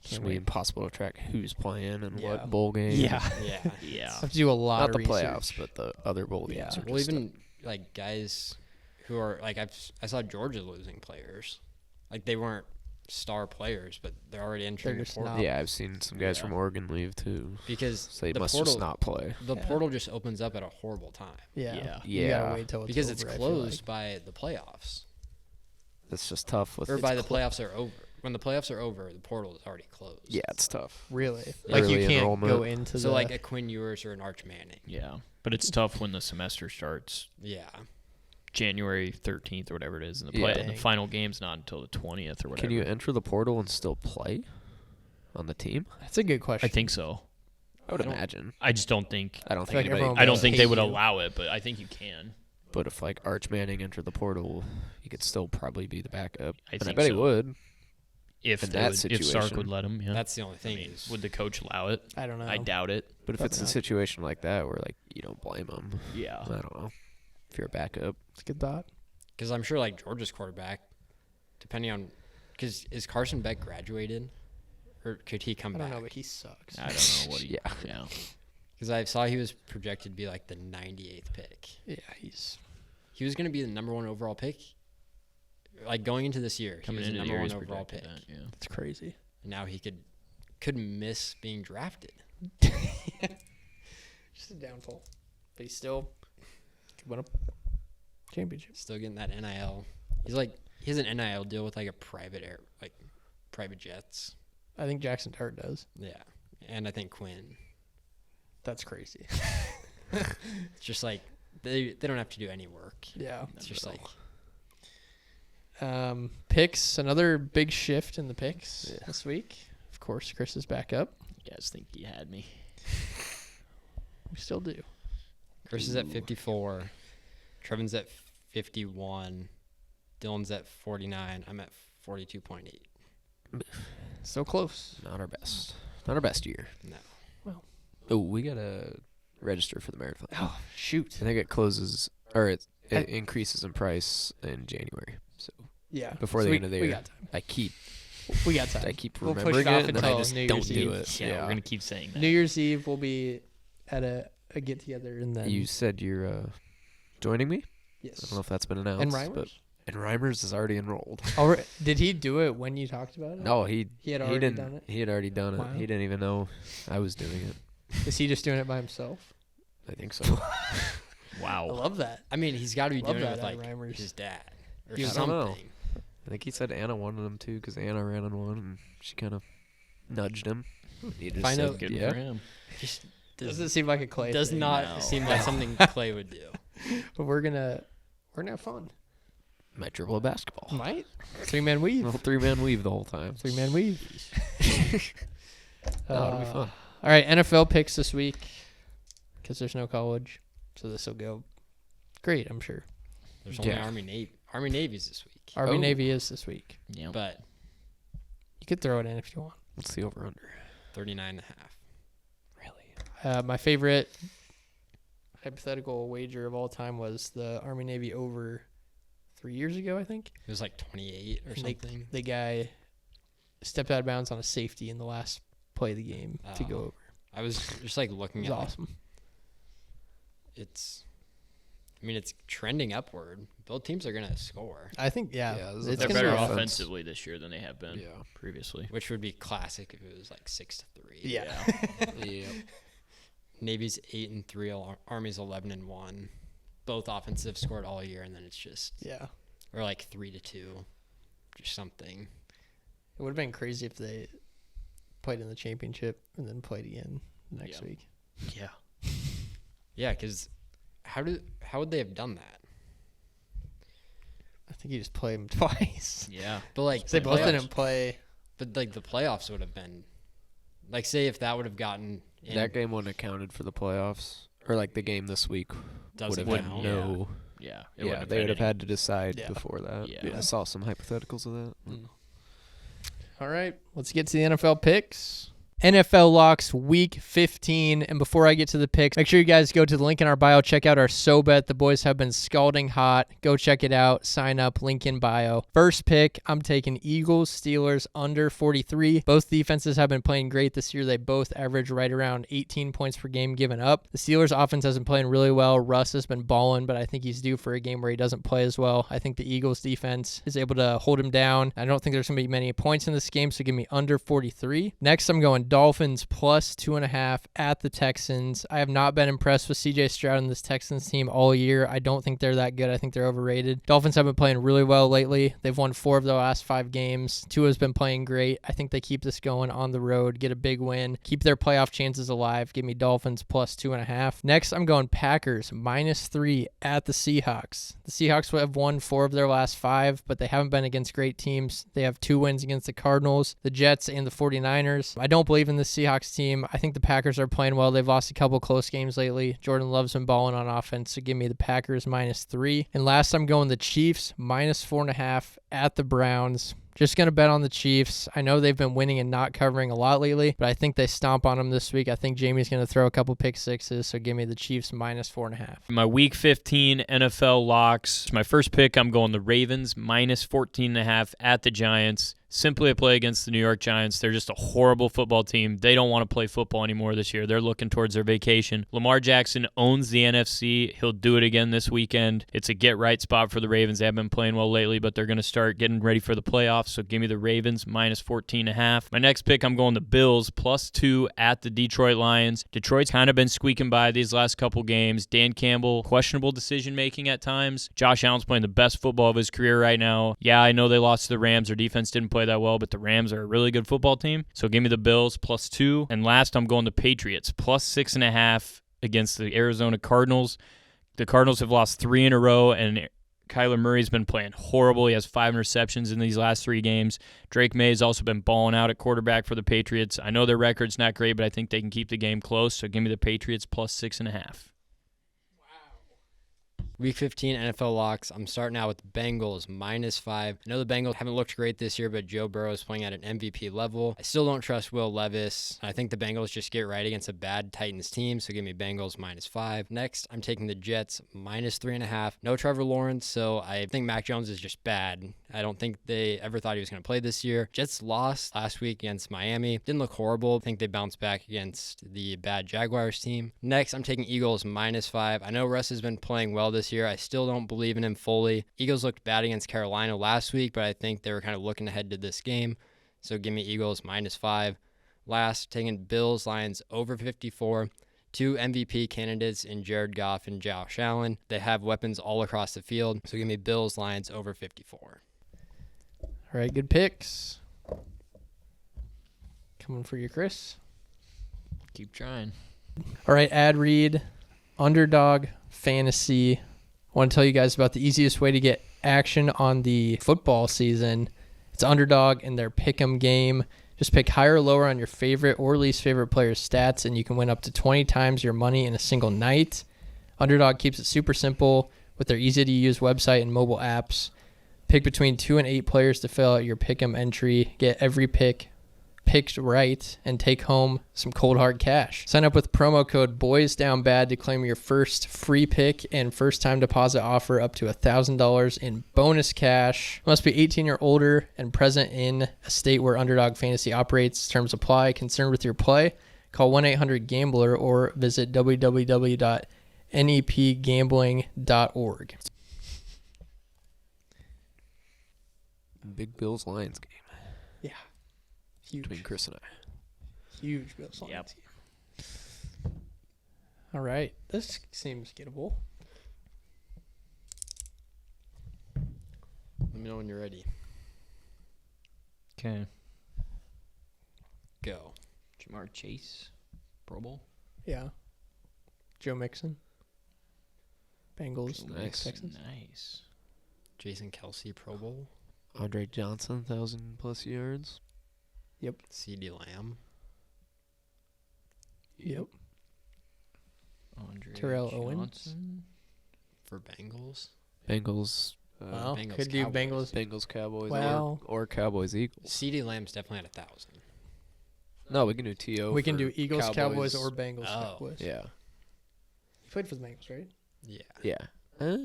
Speaker 4: It's
Speaker 1: Can't
Speaker 4: gonna be
Speaker 1: wait.
Speaker 4: impossible to track who's playing and
Speaker 1: Yeah.
Speaker 4: what bowl game.
Speaker 1: Yeah.
Speaker 3: Yeah.
Speaker 5: Yeah.
Speaker 1: Have to do a lot
Speaker 4: Not
Speaker 1: of
Speaker 4: the
Speaker 1: research.
Speaker 4: playoffs, but the other bowl
Speaker 1: Yeah.
Speaker 4: games. Are
Speaker 3: Well,
Speaker 4: just
Speaker 3: even like guys who are like I saw Georgia losing players. Like they weren't star players, but they're already entering
Speaker 1: They're
Speaker 3: the
Speaker 1: just
Speaker 3: portal
Speaker 1: not.
Speaker 4: yeah, I've seen some guys from Oregon leave too.
Speaker 3: because
Speaker 4: So they
Speaker 3: the
Speaker 4: must
Speaker 3: portal
Speaker 4: just not play.
Speaker 3: the
Speaker 1: Yeah.
Speaker 3: portal just opens up at a horrible time
Speaker 1: Yeah.
Speaker 5: Yeah.
Speaker 1: You gotta
Speaker 4: Yeah.
Speaker 1: wait till it's
Speaker 3: because it's
Speaker 1: over, I feel
Speaker 3: closed
Speaker 1: like.
Speaker 3: by the playoffs.
Speaker 6: It's just tough.
Speaker 3: Or by the playoffs are over. When the playoffs are over, the portal is already closed.
Speaker 6: Yeah, it's tough.
Speaker 1: Really?
Speaker 6: Yeah.
Speaker 1: Like you
Speaker 6: Early
Speaker 1: can't
Speaker 6: enrollment.
Speaker 1: go into
Speaker 3: So like a Quinn Ewers or an Arch Manning.
Speaker 5: Yeah, but it's tough when the semester starts
Speaker 3: Yeah.
Speaker 5: January 13th or whatever it is, and the
Speaker 6: Yeah.
Speaker 5: and the final game's not until the 20th or whatever.
Speaker 6: Can you enter the portal and still play on the team?
Speaker 1: That's a good question.
Speaker 5: I think so.
Speaker 6: I would
Speaker 3: I don't-
Speaker 6: imagine.
Speaker 5: I just don't think.
Speaker 6: I don't
Speaker 1: feel like
Speaker 6: think anybody.
Speaker 1: everyone
Speaker 5: I don't
Speaker 1: would
Speaker 5: think
Speaker 1: hate
Speaker 5: they would
Speaker 1: you.
Speaker 5: allow it, but I think you can.
Speaker 6: But if like Arch Manning entered the portal, he could still probably be the backup.
Speaker 5: I
Speaker 6: And I
Speaker 5: think
Speaker 6: bet he
Speaker 5: so.
Speaker 6: would.
Speaker 5: If
Speaker 6: In
Speaker 5: they
Speaker 6: that
Speaker 5: would, if Sark
Speaker 6: situation.
Speaker 5: would let him, yeah.
Speaker 3: That's the only
Speaker 5: I
Speaker 3: thing.
Speaker 5: mean,
Speaker 3: is
Speaker 5: would the coach allow it?
Speaker 1: I don't know.
Speaker 5: I doubt it.
Speaker 6: But if
Speaker 1: Probably
Speaker 6: it's a
Speaker 1: not.
Speaker 6: situation like that where like you don't blame him,
Speaker 5: Yeah.
Speaker 6: I don't know. If you're a backup,
Speaker 1: It's a good thought.
Speaker 3: Because I'm sure like Georgia's quarterback, depending on, because is Carson Beck graduated, or could he come
Speaker 1: I don't
Speaker 3: back?
Speaker 1: know, but he sucks.
Speaker 5: I don't know what he.
Speaker 6: Yeah.
Speaker 5: Yeah.
Speaker 3: Because I saw he was projected to be like the 98th pick.
Speaker 1: Yeah, he's
Speaker 3: He was going to be the number 1 overall pick. Like going into this year,
Speaker 5: Coming
Speaker 3: he was the
Speaker 5: into the
Speaker 3: number
Speaker 5: year,
Speaker 3: 1
Speaker 5: he's
Speaker 3: overall
Speaker 5: projected
Speaker 3: pick.
Speaker 5: that. Yeah.
Speaker 1: it's crazy.
Speaker 3: And now he could miss being drafted.
Speaker 1: Just a downfall, but he still could win a championship.
Speaker 3: Still getting that NIL. He has an NIL deal with like a private jets.
Speaker 1: I think Jackson Dart does.
Speaker 3: Yeah, and I think Quinn.
Speaker 1: That's crazy.
Speaker 3: It's just like they don't have to do any work.
Speaker 1: Yeah.
Speaker 3: It's just like
Speaker 1: Picks, another big shift in the picks this week. Of course, Chris is back up.
Speaker 5: You guys think he had me?
Speaker 1: We still do.
Speaker 3: Chris is at 54, Trevin's at 51, Dylan's at 49. I'm at 42.8.
Speaker 1: So close.
Speaker 6: not our best. Not our best year.
Speaker 3: No.
Speaker 6: Oh, we gotta register for the marathon.
Speaker 1: Oh, shoot.
Speaker 6: I think it closes or it
Speaker 1: I-
Speaker 6: increases in price in January. So
Speaker 1: Yeah.
Speaker 6: before
Speaker 1: So
Speaker 6: the
Speaker 1: we-
Speaker 6: end of the
Speaker 1: We
Speaker 6: year,
Speaker 1: got time.
Speaker 6: I keep
Speaker 1: We got time. We'll push
Speaker 6: remembering
Speaker 1: it off
Speaker 6: it, and then I
Speaker 1: until
Speaker 6: just
Speaker 1: New
Speaker 6: don't
Speaker 1: Year's
Speaker 6: do
Speaker 1: Eve.
Speaker 6: it.
Speaker 5: Yeah, we're gonna keep saying that.
Speaker 1: New Year's Eve will be at a get together and then
Speaker 6: You said you're joining me. I
Speaker 1: yes.
Speaker 6: don't know if that's been announced.
Speaker 1: And
Speaker 6: but
Speaker 1: Reimers?
Speaker 6: and Reimers is already enrolled.
Speaker 1: Did he do it when you talked about it?
Speaker 6: No, he
Speaker 1: He had already
Speaker 6: didn't.
Speaker 1: done it?
Speaker 6: He had already done it.
Speaker 1: Wow.
Speaker 6: He didn't even know I was doing it.
Speaker 1: Is he just doing it by himself?
Speaker 6: I think so.
Speaker 1: I
Speaker 5: Wow.
Speaker 1: love that.
Speaker 3: I mean, he's got to be
Speaker 1: Love
Speaker 3: doing it
Speaker 1: that
Speaker 3: with
Speaker 1: out of
Speaker 3: like
Speaker 1: Reimers.
Speaker 3: his dad or
Speaker 6: I don't
Speaker 3: something.
Speaker 6: know. I think he said Anna wanted him to because Anna ran on one and she kind of nudged him. He just
Speaker 3: Find
Speaker 6: said,
Speaker 3: out-
Speaker 5: Good
Speaker 6: yeah.
Speaker 5: for him.
Speaker 3: Just
Speaker 1: Doesn't seem like a Clay
Speaker 3: does
Speaker 1: thing,
Speaker 3: not
Speaker 5: No.
Speaker 3: seem like something Clay would do.
Speaker 1: but we're gonna have fun.
Speaker 6: Might dribble a basketball.
Speaker 1: Might 3-man weave.
Speaker 6: Little 3-man weave the whole time.
Speaker 1: 3-man weave.
Speaker 6: That'll be fun.
Speaker 1: All right, NFL picks this week because there's no college, so this will go great, I'm sure.
Speaker 3: There's only
Speaker 6: Yeah.
Speaker 3: Army Navy. Army Navy's this week.
Speaker 1: Army
Speaker 6: Oh.
Speaker 1: Navy is this week.
Speaker 5: Yeah.
Speaker 3: But
Speaker 1: You could throw it in if you want.
Speaker 6: What's the over under?
Speaker 3: 39.5.
Speaker 6: Really?
Speaker 1: My favorite hypothetical wager of all time was the Army Navy over 3 years ago, I think.
Speaker 3: It was like 28 or
Speaker 1: And
Speaker 3: something.
Speaker 1: The guy stepped out of bounds on a safety in the last play of the game to go
Speaker 3: Oh.
Speaker 1: over.
Speaker 3: I was just like
Speaker 1: It
Speaker 3: looking
Speaker 1: was
Speaker 3: at
Speaker 1: awesome.
Speaker 3: it's trending upward. Both teams are going to score,
Speaker 1: I think,
Speaker 6: Yeah, this is
Speaker 1: it's
Speaker 5: They're
Speaker 1: gonna
Speaker 5: better
Speaker 1: be
Speaker 6: offense.
Speaker 5: offensively this year than they have been
Speaker 6: Yeah.
Speaker 5: previously.
Speaker 3: which would be classic if it was like 6-3.
Speaker 1: Yeah.
Speaker 6: Yeah.
Speaker 3: Navy's 8-3, Army's 11-1. Both offensive scored all year, and then it's just
Speaker 1: Yeah.
Speaker 3: or like 3-2, just something.
Speaker 1: It would have been crazy if they played in the championship and then played again next
Speaker 5: Yeah.
Speaker 1: week.
Speaker 5: Yeah.
Speaker 3: Yeah, because how would they have done that?
Speaker 1: I think you just play them twice.
Speaker 5: Yeah.
Speaker 3: But like
Speaker 1: They
Speaker 3: the
Speaker 1: both
Speaker 3: playoffs-
Speaker 1: didn't play.
Speaker 3: But like the playoffs would have been, like, say if that would have gotten in,
Speaker 6: That game wouldn't have counted for the playoffs. Or like the game this week
Speaker 3: doesn't
Speaker 6: would have
Speaker 3: count.
Speaker 6: had no.
Speaker 5: Yeah.
Speaker 6: Yeah, they would have had to decide
Speaker 1: Yeah.
Speaker 6: before that.
Speaker 5: Yeah.
Speaker 6: I saw some hypotheticals of that.
Speaker 1: All right, let's get to the NFL picks. NFL locks week 15. And before I get to the picks, make sure you guys go to the link in our bio. Check out our SoBet. The boys have been scalding hot. Go check it out. Sign up. Link in bio. First pick, I'm taking Eagles, Steelers under 43. Both defenses have been playing great this year. They both average right around 18 points per game given up. The Steelers offense has been playing really well. Russ has been balling, but I think he's due for a game where he doesn't play as well. I think the Eagles defense is able to hold him down. I don't think there's going to be many points in this game, so give me under 43. Next, I'm going Dolphins plus 2.5 at the Texans. I have not been impressed with CJ Stroud and this Texans team all year. I don't think they're that good. I think they're overrated. Dolphins have been playing really well lately. They've won 4 of their last 5 games. Tua's been playing great. I think they keep this going on the road, get a big win, keep their playoff chances alive. Give me Dolphins plus 2.5. Next, I'm going Packers minus 3 at the Seahawks. The Seahawks have won 4 of their last 5, but they haven't been against great teams. They have 2 wins against the Cardinals, the Jets, and the 49ers. I don't believe in the Seahawks team. I think the Packers are playing well. They've lost a couple close games lately. Jordan Love's been balling on offense, so give me the Packers minus 3. And last, I'm going the Chiefs minus 4.5 at the Browns. Just going to bet on the Chiefs. I know they've been winning and not covering a lot lately, but I think they stomp on them this week. I think Jamie's going to throw a couple pick sixes, so give me the Chiefs minus 4.5.
Speaker 5: My Week 15 NFL locks. My first pick, I'm going the Ravens minus 14.5 at the Giants. Simply a play against the New York Giants. They're just a horrible football team. They don't want to play football anymore this year. They're looking towards their vacation. Lamar Jackson owns the NFC. He'll do it again this weekend. It's a get-right spot for the Ravens. They haven't been playing well lately, but they're going to start getting ready for the playoffs, so give me the Ravens minus 14.5. My next pick, I'm going the Bills plus 2 at the Detroit Lions. Detroit's kind of been squeaking by these last couple games. Dan Campbell, questionable decision-making at times. Josh Allen's playing the best football of his career right now. Yeah, I know they lost to the Rams. Their defense didn't play that well, but the Rams are a really good football team. So give me the Bills plus 2. And last, I'm going the Patriots plus 6.5 against the Arizona Cardinals. The Cardinals have lost 3 in a row, and Kyler Murray's been playing horrible. He has 5 interceptions in these last 3 games. Drake May has also been balling out at quarterback for the Patriots. I know their record's not great, but I think they can keep the game close. So give me the Patriots plus 6.5.
Speaker 3: Week 15 NFL locks. I'm starting out with Bengals minus 5. I know the Bengals haven't looked great this year, but Joe Burrow is playing at an MVP level. I still don't trust Will Levis. I think the Bengals just get right against a bad Titans team, so give me Bengals minus 5. Next, I'm taking the Jets minus 3.5. No Trevor Lawrence, so I think Mac Jones is just bad. I don't think they ever thought he was going to play this year. Jets lost last week against Miami. Didn't look horrible. I think they bounced back against the bad Jaguars team. Next, I'm taking Eagles minus 5. I know Russ has been playing well this year. I still don't believe in him fully. Eagles looked bad against Carolina last week, but I think they were kind of looking ahead to this game. So give me Eagles minus 5. Last, taking Bills Lions over 54. 2 MVP candidates in Jared Goff and Josh Allen. They have weapons all across the field. So give me Bills Lions over 54.
Speaker 1: All right, good picks. Coming for you, Chris.
Speaker 5: Keep trying.
Speaker 1: All right, ad read, Underdog Fantasy. I want to tell you guys about the easiest way to get action on the football season. It's Underdog and their pick'em game. Just pick higher or lower on your favorite or least favorite player's stats, and you can win up to 20 times your money in a single night. Underdog keeps it super simple with their easy-to-use website and mobile apps. Pick between 2 and 8 players to fill out your pick'em entry. Get every pick picked right and take home some cold hard cash. Sign up with promo code BoysDownBad to claim your first free pick and first time deposit offer up to $1,000 in bonus cash. Must be 18 or older and present in a state where Underdog Fantasy operates. Terms apply. Concerned with your play? Call 1-800-GAMBLER or visit www.nepgambling.org.
Speaker 6: Big Bills Lions game.
Speaker 1: Yeah. Huge.
Speaker 6: Between Chris and I.
Speaker 1: Huge Bills Lions game. All right. This seems gettable.
Speaker 3: Let me know when you're ready.
Speaker 5: Okay.
Speaker 3: Go.
Speaker 5: Jamar Chase, Pro Bowl.
Speaker 1: Yeah. Joe Mixon. Bengals.
Speaker 6: Nice.
Speaker 1: Texans.
Speaker 5: Nice.
Speaker 3: Jason Kelsey, Pro Bowl.
Speaker 6: Andre Johnson, 1,000+ yards.
Speaker 1: Yep.
Speaker 3: CeeDee Lamb.
Speaker 1: Yep.
Speaker 5: Andre
Speaker 1: Terrell
Speaker 5: Johnson.
Speaker 1: Owens.
Speaker 3: For Bengals.
Speaker 6: Bengals.
Speaker 1: Well,
Speaker 3: Bengals,
Speaker 1: could do
Speaker 3: Cowboys.
Speaker 1: Bengals.
Speaker 6: Bengals, Cowboys,
Speaker 1: Well-
Speaker 6: or Cowboys, Eagles.
Speaker 3: CeeDee Lamb's definitely at 1,000.
Speaker 6: No, we can do TO.
Speaker 1: We can
Speaker 6: for
Speaker 1: do Eagles, Cowboys, or Bengals,
Speaker 3: Oh.
Speaker 1: Cowboys.
Speaker 6: Yeah.
Speaker 1: He played for the Bengals, right?
Speaker 3: Yeah.
Speaker 6: Yeah. Or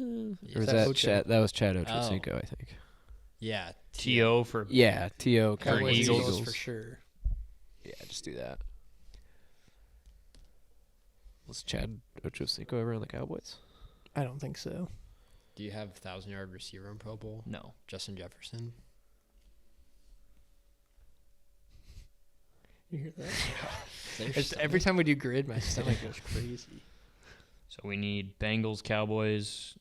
Speaker 6: was
Speaker 1: that
Speaker 6: that
Speaker 1: Ocho?
Speaker 6: Chad? That was Chad Ochocinco, I think.
Speaker 3: Yeah.
Speaker 5: T.O. for
Speaker 6: Yeah, TO,
Speaker 5: For
Speaker 6: Cowboys,
Speaker 5: Eagles.
Speaker 1: for sure.
Speaker 6: Yeah, just do that. Was Chad Ochocinco ever on the Cowboys?
Speaker 1: I don't think so.
Speaker 3: Do you have 1,000-yard receiver in Pro Bowl?
Speaker 5: no.
Speaker 3: Justin Jefferson.
Speaker 1: You hear that?
Speaker 3: Their
Speaker 1: Every
Speaker 3: stomach.
Speaker 1: time we do grid, my stomach goes crazy.
Speaker 5: So we need Bengals, Cowboys,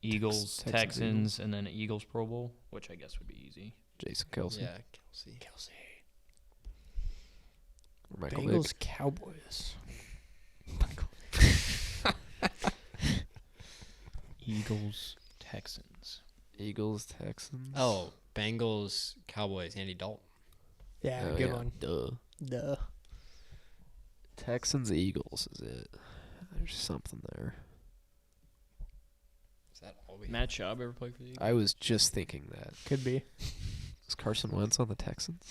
Speaker 5: Eagles,
Speaker 6: Texans,
Speaker 5: Texans, and then Eagles Pro Bowl, which I guess would be easy.
Speaker 6: Jason Kelsey.
Speaker 3: Yeah, Kelsey.
Speaker 6: Or Michael
Speaker 1: Bengals,
Speaker 6: Vick.
Speaker 1: Cowboys.
Speaker 5: Eagles, Texans.
Speaker 6: Eagles, Texans.
Speaker 3: Oh, Bengals, Cowboys, Andy Dalton.
Speaker 1: Yeah,
Speaker 6: Oh,
Speaker 1: good
Speaker 6: yeah.
Speaker 1: one. Duh.
Speaker 6: Texans, Eagles is it. There's something there.
Speaker 3: Is that all we
Speaker 5: Matt Schaub ever played for the Eagles?
Speaker 6: I was just thinking that.
Speaker 1: Could be.
Speaker 6: Is Carson Wentz on the Texans?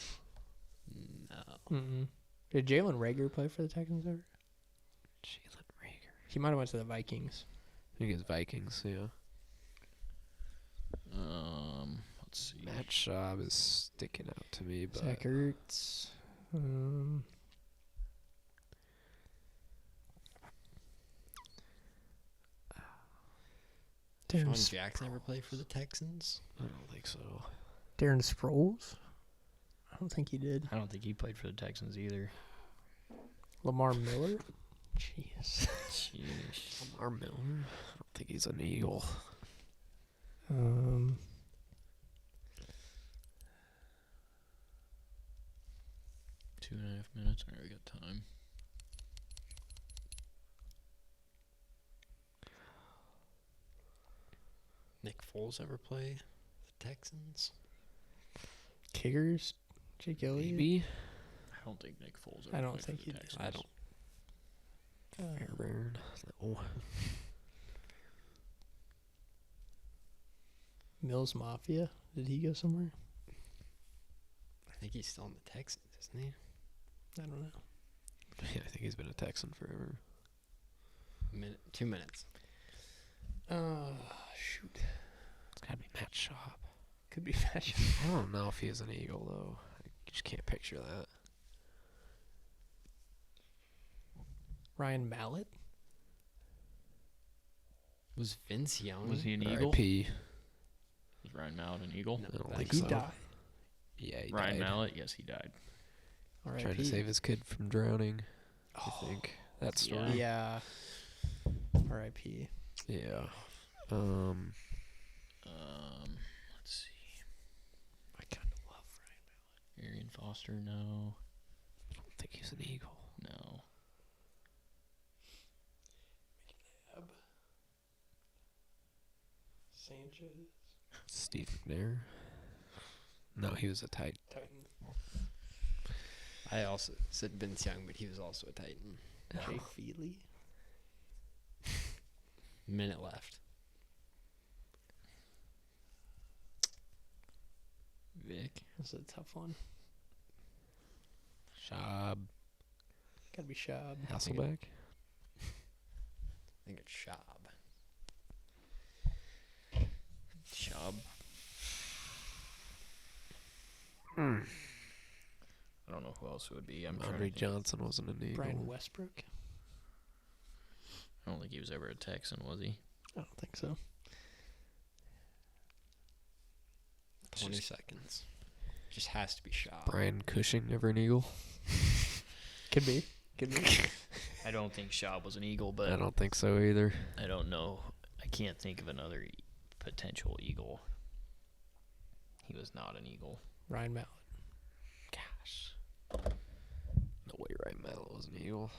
Speaker 3: No.
Speaker 1: Mm-mm. Did Jalen Rager play for the Texans ever?
Speaker 6: Jalen Rager.
Speaker 1: He might have went to the Vikings.
Speaker 6: I think it's Vikings, yeah.
Speaker 5: Let's see.
Speaker 6: Matt Schaub is sticking out to me, but
Speaker 1: Zach Ertz.
Speaker 3: Sean
Speaker 1: Darren,
Speaker 3: Jackson ever play for the Texans?
Speaker 6: I don't think so.
Speaker 1: Darren Sproles? I don't think he did.
Speaker 5: I don't think he played for the Texans either.
Speaker 1: Lamar Miller? Jeez.
Speaker 5: Sheesh.
Speaker 6: Lamar Miller? I don't think he's an Eagle.
Speaker 5: 2.5 minutes. All right, we got time.
Speaker 3: Nick Foles ever play the Texans?
Speaker 1: Kickers? Jake Elliott?
Speaker 6: Maybe.
Speaker 5: I don't think Nick Foles
Speaker 1: I
Speaker 5: ever
Speaker 1: don't
Speaker 5: played
Speaker 1: think
Speaker 5: for
Speaker 1: he
Speaker 5: the
Speaker 1: did.
Speaker 5: Texans.
Speaker 3: I don't.
Speaker 6: Fairbairn. No.
Speaker 1: Mills Mafia? Did he go somewhere?
Speaker 3: I think he's still in the Texans, isn't he?
Speaker 1: I don't know.
Speaker 6: Yeah, I think he's been a Texan forever.
Speaker 3: 2 minutes.
Speaker 1: Shoot.
Speaker 6: It's gotta be Matt Schaub.
Speaker 1: Could be fashion.
Speaker 6: I don't know if he is an Eagle though. I just can't picture that.
Speaker 1: Ryan Mallett?
Speaker 3: Was Vince Young?
Speaker 5: Was he an Eagle?
Speaker 6: R.I.P.
Speaker 5: Was Ryan Mallett an Eagle?
Speaker 3: No,
Speaker 6: I don't
Speaker 3: that
Speaker 6: think
Speaker 1: He
Speaker 6: so.
Speaker 1: died.
Speaker 6: Yeah, he
Speaker 5: Ryan
Speaker 6: died.
Speaker 5: Mallett? Yes, he died.
Speaker 1: R.I.P.
Speaker 6: Trying to save his kid from drowning. I think that story.
Speaker 1: Yeah. R.I.P.
Speaker 6: Yeah.
Speaker 5: Let's see.
Speaker 6: I kind of love Ryan
Speaker 5: Arian Foster? No.
Speaker 6: I don't think he's an Eagle.
Speaker 5: No.
Speaker 1: Sanchez?
Speaker 6: Steve McNair. No, he was a Titan.
Speaker 1: Titan.
Speaker 3: I also said Vince Young, but he was also a Titan.
Speaker 1: Jay Feely?
Speaker 3: Minute left.
Speaker 5: Vic?
Speaker 1: That's a tough one.
Speaker 6: Schaub.
Speaker 1: Gotta be Schaub.
Speaker 6: Hasselbeck.
Speaker 3: I think it's Schaub.
Speaker 5: Schaub? I don't know who else it would be. I'm trying to
Speaker 6: Andre
Speaker 5: think.
Speaker 6: Johnson wasn't an Eagle.
Speaker 1: Brian Westbrook?
Speaker 5: I don't think he was ever a Texan, was he?
Speaker 1: I don't think so.
Speaker 3: 20 seconds. Just has to be Schaub.
Speaker 6: Brian Cushing, ever an Eagle?
Speaker 1: Could be. Could be.
Speaker 5: I don't think Schaub was an Eagle, but
Speaker 6: I don't think so either.
Speaker 5: I don't know. I can't think of another potential Eagle. He was not an Eagle.
Speaker 1: Ryan Mallett.
Speaker 6: Gosh. No way Ryan Mallett was an Eagle.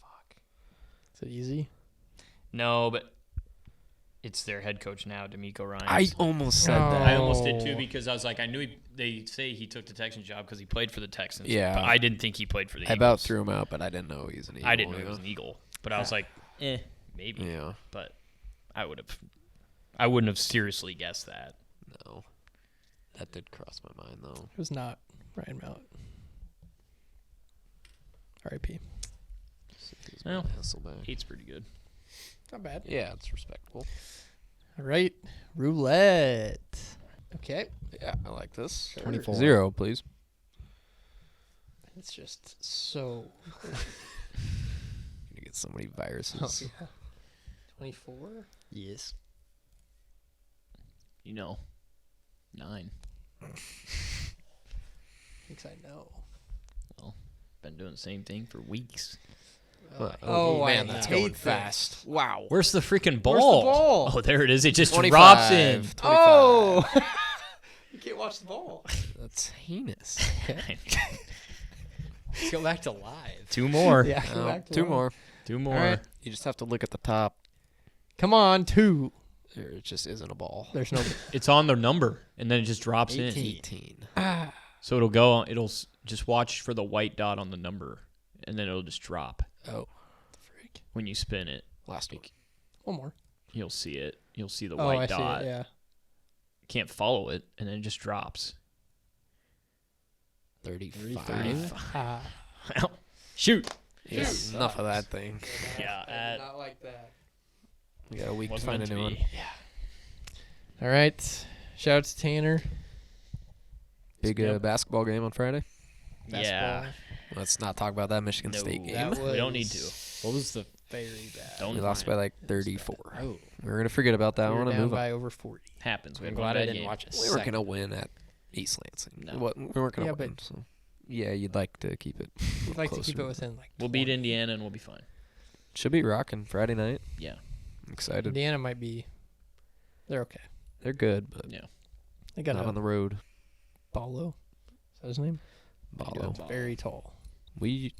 Speaker 5: Fuck.
Speaker 1: Is it easy?
Speaker 5: No, but it's their head coach now, D'Amico Ryans.
Speaker 6: I almost said
Speaker 1: Oh.
Speaker 6: that.
Speaker 5: I almost did too because I was like, I knew they say he took the Texans job because he played for the Texans.
Speaker 6: Yeah.
Speaker 5: But I didn't think he played for the
Speaker 6: I
Speaker 5: Eagles.
Speaker 6: about threw him out, but I didn't know he was an Eagle.
Speaker 5: I didn't know he
Speaker 6: you
Speaker 5: was an Eagle. But I was like, maybe.
Speaker 6: Yeah.
Speaker 5: But I wouldn't have seriously guessed that.
Speaker 6: No. That did cross my mind, though.
Speaker 1: It was not Ryan Mallett. R.I.P.
Speaker 5: Well,
Speaker 6: Hasselbeck.
Speaker 5: 8's pretty good.
Speaker 1: Not bad.
Speaker 6: Yeah, it's respectable.
Speaker 1: All right. Roulette. Okay.
Speaker 6: Yeah, I like this.
Speaker 3: 24.
Speaker 6: 0, please.
Speaker 1: It's just so.
Speaker 6: Gonna get so many viruses.
Speaker 1: yeah. 24?
Speaker 3: Yes.
Speaker 5: You know, 9.
Speaker 1: Thinks I know.
Speaker 5: Been doing the same thing for weeks.
Speaker 1: Oh,
Speaker 6: man,
Speaker 1: I
Speaker 6: that's
Speaker 1: hate
Speaker 6: going
Speaker 1: this.
Speaker 6: fast. Wow.
Speaker 5: Where's the freaking ball?
Speaker 1: Where's the ball?
Speaker 5: Oh, there it is. It just
Speaker 6: 25,
Speaker 5: drops in.
Speaker 6: 25.
Speaker 1: Oh! You can't watch the ball.
Speaker 6: That's heinous.
Speaker 3: Let's go back to live.
Speaker 5: Two more.
Speaker 1: Yeah, go
Speaker 6: Oh,
Speaker 1: back to
Speaker 6: two
Speaker 1: one.
Speaker 6: more.
Speaker 5: Two more.
Speaker 1: All right.
Speaker 6: You just have to look at the top.
Speaker 1: Come on, 2.
Speaker 6: There just isn't a ball.
Speaker 1: There's no.
Speaker 5: It's on the number, and then it just drops in.
Speaker 6: 18.
Speaker 5: So it'll go on. Just watch for the white dot on the number, and then it'll just drop
Speaker 6: Oh,
Speaker 5: when you spin it.
Speaker 6: last week.
Speaker 1: One more.
Speaker 5: You'll see it. You'll see the
Speaker 1: Oh,
Speaker 5: white
Speaker 1: I
Speaker 5: dot.
Speaker 1: see it, yeah.
Speaker 5: Can't follow it, and then it just drops.
Speaker 6: 35.
Speaker 1: Ah.
Speaker 5: Shoot.
Speaker 6: Yes, enough of that thing.
Speaker 5: Yeah.
Speaker 1: Not like that.
Speaker 6: We got a week to
Speaker 5: Wasn't
Speaker 6: find a
Speaker 5: meant to
Speaker 6: new one.
Speaker 5: be.
Speaker 1: All right. Shout out to Tanner.
Speaker 6: Big
Speaker 5: Yep.
Speaker 6: basketball game on Friday.
Speaker 5: Yeah.
Speaker 6: Let's not talk about that Michigan
Speaker 5: No,
Speaker 6: State game.
Speaker 1: that
Speaker 5: we don't need
Speaker 1: was-
Speaker 5: to.
Speaker 3: What was the
Speaker 1: Very bad.
Speaker 5: Don't
Speaker 6: We lost by like 34.
Speaker 3: Oh,
Speaker 6: We're going to forget about that
Speaker 1: We were
Speaker 6: one and
Speaker 1: down
Speaker 6: move on.
Speaker 1: by over 40.
Speaker 5: happens. We
Speaker 3: I'm
Speaker 5: have
Speaker 3: glad
Speaker 5: one
Speaker 3: I
Speaker 5: bad
Speaker 3: didn't
Speaker 5: game.
Speaker 3: watch it.
Speaker 6: We weren't going to win at East Lansing.
Speaker 5: No.
Speaker 6: We weren't going to
Speaker 1: Yeah,
Speaker 6: win.
Speaker 1: but-
Speaker 6: So. Yeah, you'd like to keep it.
Speaker 1: We'd like to
Speaker 6: closer.
Speaker 1: keep it within like.
Speaker 5: We'll beat
Speaker 1: 20.
Speaker 5: Indiana, and we'll be fine.
Speaker 6: Should be rocking Friday night.
Speaker 5: Yeah.
Speaker 6: I'm excited.
Speaker 1: Indiana might be. They're okay.
Speaker 6: They're good, but
Speaker 5: Yeah.
Speaker 1: They got
Speaker 6: not
Speaker 1: a
Speaker 6: on the road.
Speaker 1: Ballo. Is that his name?
Speaker 6: Ballo.
Speaker 1: Very tall.
Speaker 6: We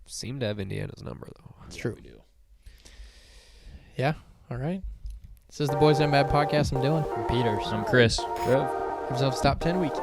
Speaker 6: seem to have Indiana's number, though.
Speaker 1: It's
Speaker 5: Yeah,
Speaker 1: true.
Speaker 5: We do.
Speaker 1: Yeah. All right. This is the Boys That Mad podcast. I'm Dylan.
Speaker 3: Peters.
Speaker 5: I'm Chris.
Speaker 1: Have yourselves top 10 week.